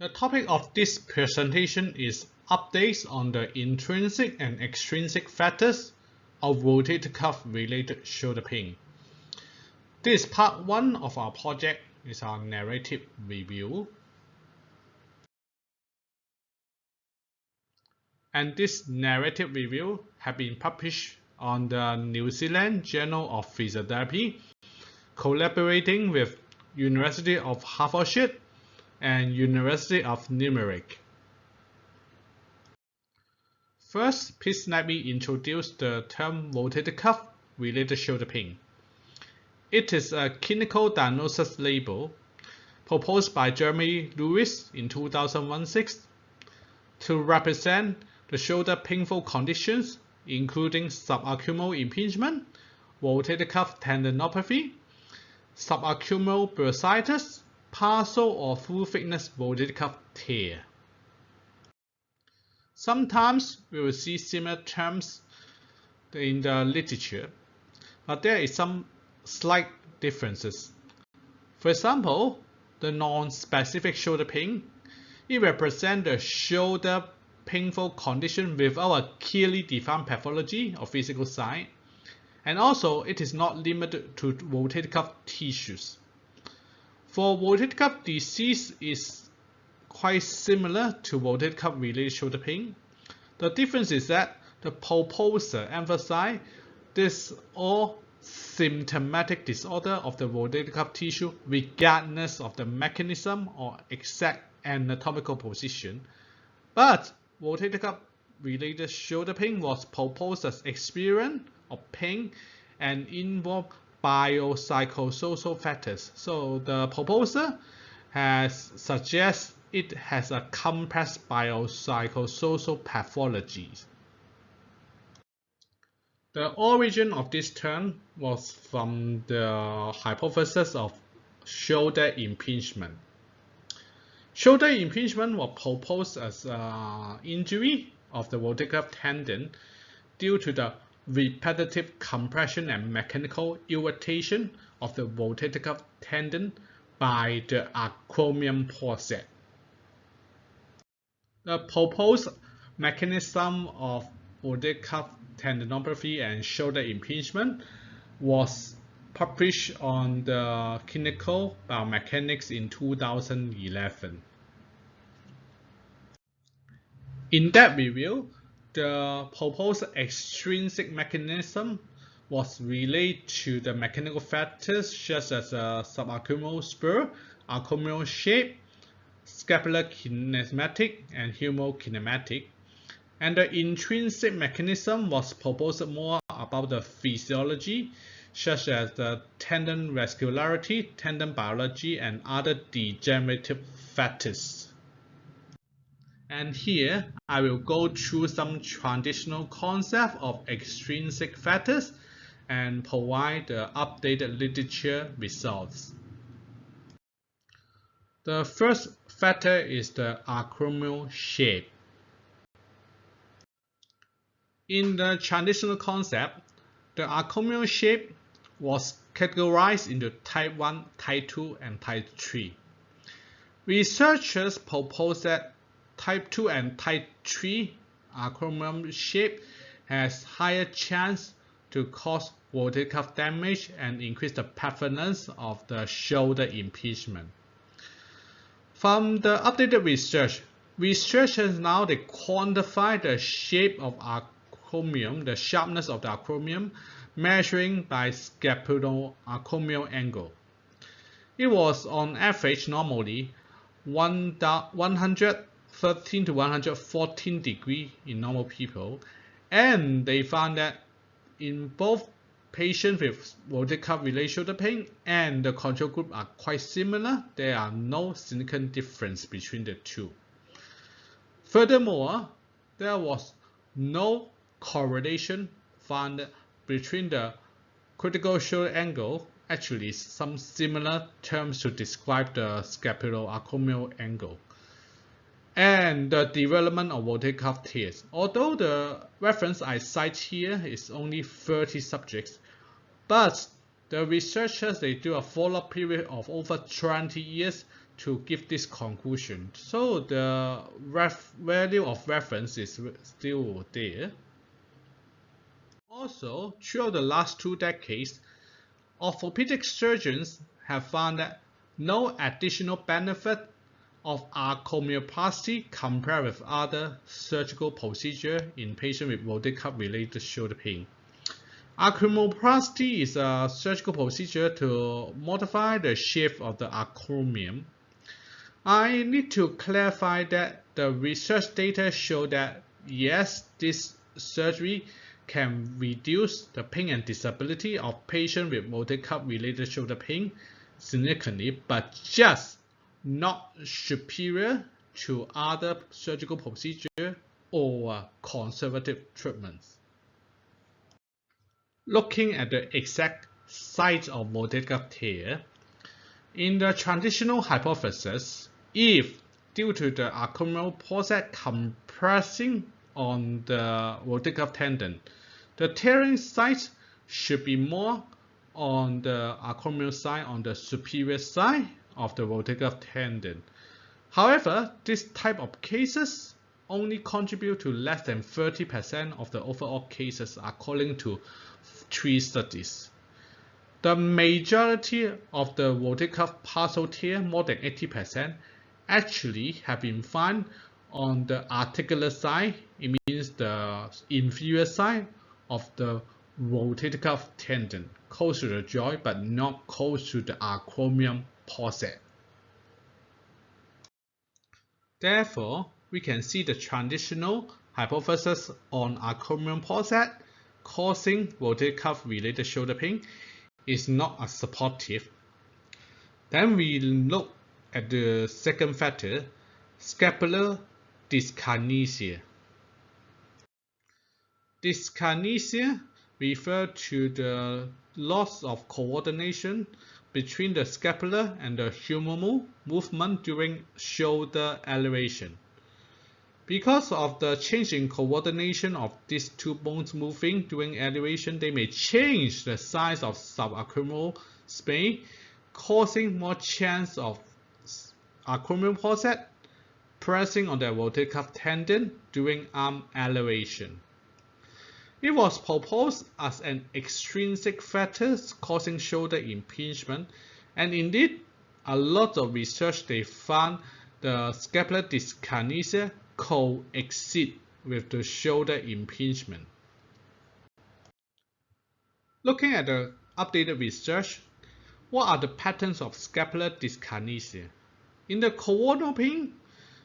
The topic of this presentation is updates on the intrinsic and extrinsic factors of rotator cuff related shoulder pain. This is part 1 of our project, is our narrative review. And this narrative review has been published on the New Zealand Journal of Physiotherapy, collaborating with University of Hertfordshire and University of Limerick. First, please let me introduce the term rotator cuff related shoulder pain. It is a clinical diagnosis label proposed by Jeremy Lewis in 2016 to represent the shoulder painful conditions including subacromial impingement, rotator cuff tendinopathy, subacromial bursitis, partial or full thickness rotator cuff tear. Sometimes we will see similar terms in the literature, but there is some slight differences. For example, the non-specific shoulder pain, it represents the shoulder painful condition without a clearly defined pathology or physical sign, and also it is not limited to rotator cuff tissues. For rotator cuff disease is quite similar to rotator cuff related shoulder pain. The difference is that the proposer emphasizes this all symptomatic disorder of the rotator cuff tissue regardless of the mechanism or exact anatomical position. But rotator cuff related shoulder pain was proposed as experience of pain and involved biopsychosocial factors. So the proposer has suggested it has a complex biopsychosocial pathology. The origin of this term was from the hypothesis of shoulder impingement. Shoulder impingement was proposed as an injury of the rotator cuff tendon due to the repetitive compression and mechanical irritation of the rotator cuff tendon by the acromial process. The proposed mechanism of rotator cuff tendinopathy and shoulder impingement was published on the Clinical Biomechanics in 2011. In that review, the proposed extrinsic mechanism was related to the mechanical factors such as subacromial spur, acromial shape, scapular kinematic, and humeral kinematic. And the intrinsic mechanism was proposed more about the physiology, such as the tendon vascularity, tendon biology, and other degenerative factors. And here, I will go through some traditional concepts of extrinsic factors and provide the updated literature results. The first factor is the acromial shape. In the traditional concept, the acromial shape was categorized into type 1, type 2, and type 3. Researchers proposed that type 2 and type 3 acromial shape has higher chance to cause rotator cuff damage and increase the prevalence of the shoulder impingement. From the updated research, researchers now they quantify the shape of acromium, the sharpness of the acromium, measuring by scapular acromial angle. It was on average normally 113 to 114 degrees in normal people, and they found that in both patients with rotator cuff related shoulder pain and the control group are quite similar. There are no significant difference between the two. Furthermore, there was no correlation found between the critical shoulder angle, actually some similar terms to describe the scapuloacromial angle, and the development of rotator cuff tears. Although the reference I cite here is only 30 subjects, but the researchers they do a follow-up period of over 20 years to give this conclusion. So the value of reference is still there. Also, throughout the last 2 decades, orthopedic surgeons have found that no additional benefit of acromioplasty compared with other surgical procedures in patients with rotator cuff related shoulder pain. Acromioplasty is a surgical procedure to modify the shape of the acromion. I need to clarify that the research data show that yes, this surgery can reduce the pain and disability of patients with rotator cuff related shoulder pain significantly, but just not superior to other surgical procedures or conservative treatments. Looking at the exact site of rotator cuff tear, in the transitional hypothesis, if due to the acromial process compressing on the rotator cuff tendon, the tearing site should be more on the acromial side, on the superior side of the rotator cuff tendon. However, this type of cases only contribute to less than 30% of the overall cases according to 3 studies. The majority of the rotator cuff partial tear, more than 80%, actually have been found on the articular side. It means the inferior side of the rotator cuff tendon, close to the joint but not close to the acromion process. Therefore, we can see the transitional hypothesis on acromion process causing rotator cuff related shoulder pain is not as supportive. Then we look at the second factor, scapular dyskinesia. Dyskinesia refers to the loss of coordination between the scapular and the humeral movement during shoulder elevation. Because of the change in coordination of these 2 bones moving during elevation, they may change the size of subacromial space, causing more chance of acromial process pressing on the rotator cuff tendon during arm elevation. It was proposed as an extrinsic factor causing shoulder impingement, and indeed, a lot of research they found the scapular dyskinesia coexist with the shoulder impingement. Looking at the updated research, what are the patterns of scapular dyskinesia? In the coronal pain,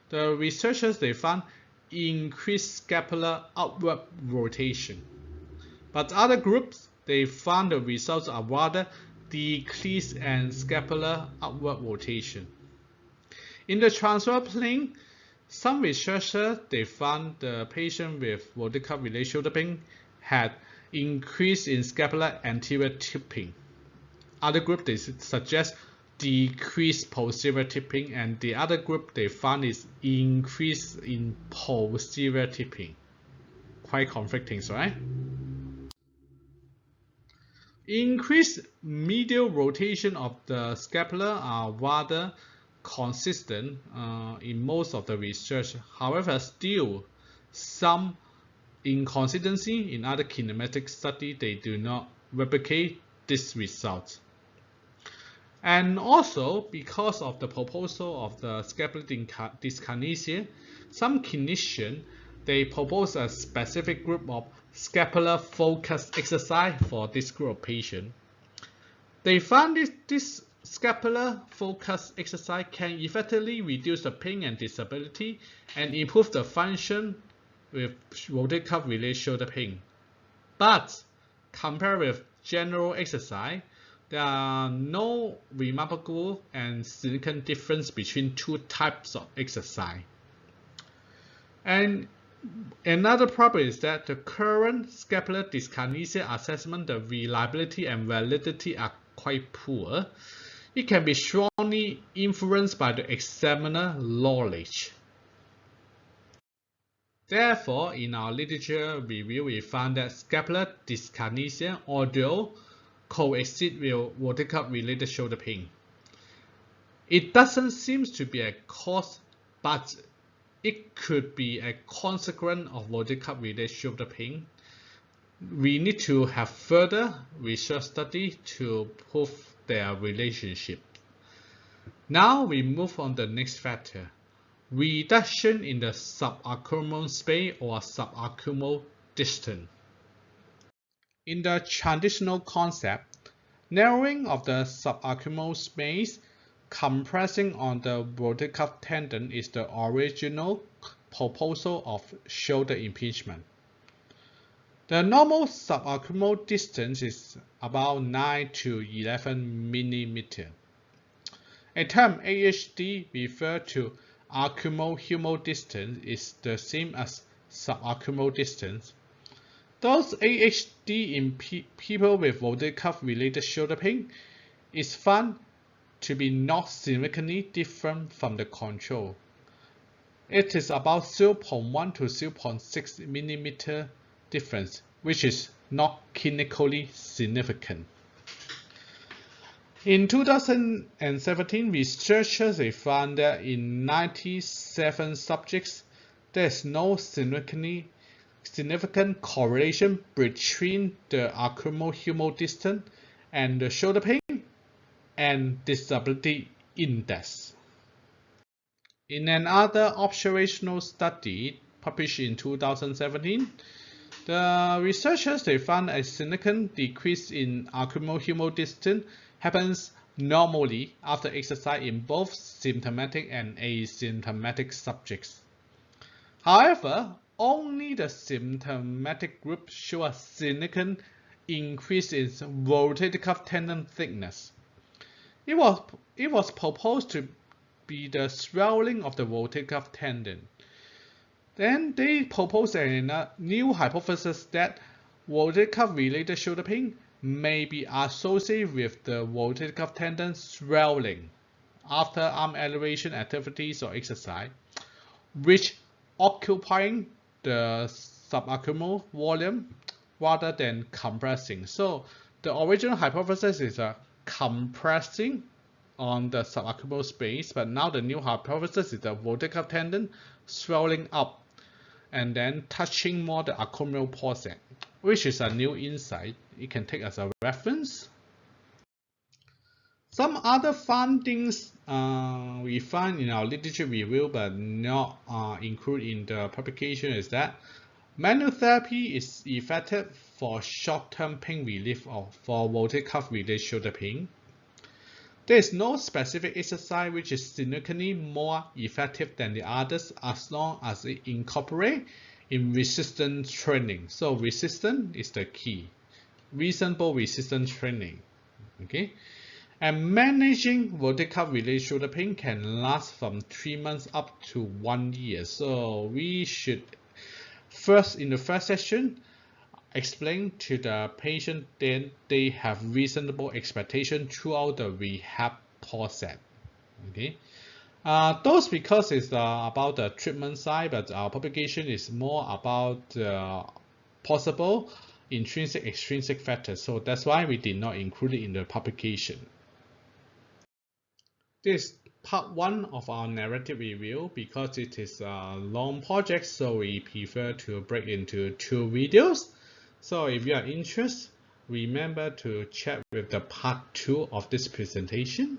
the researchers they found increased scapular outward rotation. But other groups, they found the results are rather decreased and scapular outward rotation. In the transverse plane, some researchers they found the patient with rotator cuff related shoulder pain had increase in scapular anterior tipping. Other group they suggest decreased posterior tipping, and the other group they found is increase in posterior tipping. Quite conflicting, right? Increased medial rotation of the scapula are rather consistent in most of the research. However, still some inconsistency in other kinematic studies, they do not replicate this result. And also, because of the proposal of the scapular dyskinesia, some clinicians they propose a specific group of scapular focus exercise for this group of patients. They found this scapular focus exercise can effectively reduce the pain and disability and improve the function with rotator cuff related shoulder pain. But compared with general exercise, there are no remarkable and significant difference between 2 types of exercise. And another problem is that the current scapular dyskinesia assessment, the reliability and validity are quite poor. It can be strongly influenced by the examiner knowledge. Therefore, in our literature review, we found that scapular dyskinesia, although coexist with rotator cuff related shoulder pain, It doesn't seem to be a cause, but it could be a consequence of rotator cuff related shoulder pain. We need to have further research study to prove their relationship. Now we move on to the next factor, reduction in the subacromial space or subacromial distance. In the traditional concept, narrowing of the subacromial space compressing on the rotator cuff tendon is the original proposal of shoulder impingement. The normal subacromial distance is about 9 to 11 mm. A term AHD refers to acromial-humeral distance is the same as subacromial distance. Thus, AHD in people with rotator cuff related shoulder pain is found to be not significantly different from the control. It is about 0.1 to 0.6 mm difference, which is not clinically significant. In 2017, researchers found that in 97 subjects, there is no significant correlation between the acromial-humeral distance and the shoulder pain and disability index. In another observational study published in 2017, the researchers found a significant decrease in acromial-humeral distance happens normally after exercise in both symptomatic and asymptomatic subjects. However, only the symptomatic group show a significant increase in rotator cuff tendon thickness. It was proposed to be the swelling of the rotator cuff tendon. Then they proposed a new hypothesis that rotator cuff related shoulder pain may be associated with the rotator cuff tendon swelling after arm elevation activities or exercise, which occupying the subacromial volume rather than compressing. So the original hypothesis is compressing on the subacromial space, but now the new hypothesis is the rotator cuff tendon swelling up and then touching more the acromial portion, which is a new insight. You can take as a reference. Some other findings we find in our literature review but not included in the publication is that manual therapy is effective for short-term pain relief or for rotator cuff related shoulder pain. There is no specific exercise which is significantly more effective than the others as long as it incorporates in resistance training. So resistance is the key. Reasonable resistance training. Okay. And managing rotator cuff related shoulder pain can last from 3 months up to 1 year. So we should first, in the first session, explain to the patient that they have reasonable expectation throughout the rehab process. Okay, those because it's about the treatment side, but our publication is more about possible intrinsic, extrinsic factors. So that's why we did not include it in the publication. This is part 1 of our narrative review. Because it is a long project, so we prefer to break into 2 videos. So if you are interested, remember to check with the part 2 of this presentation.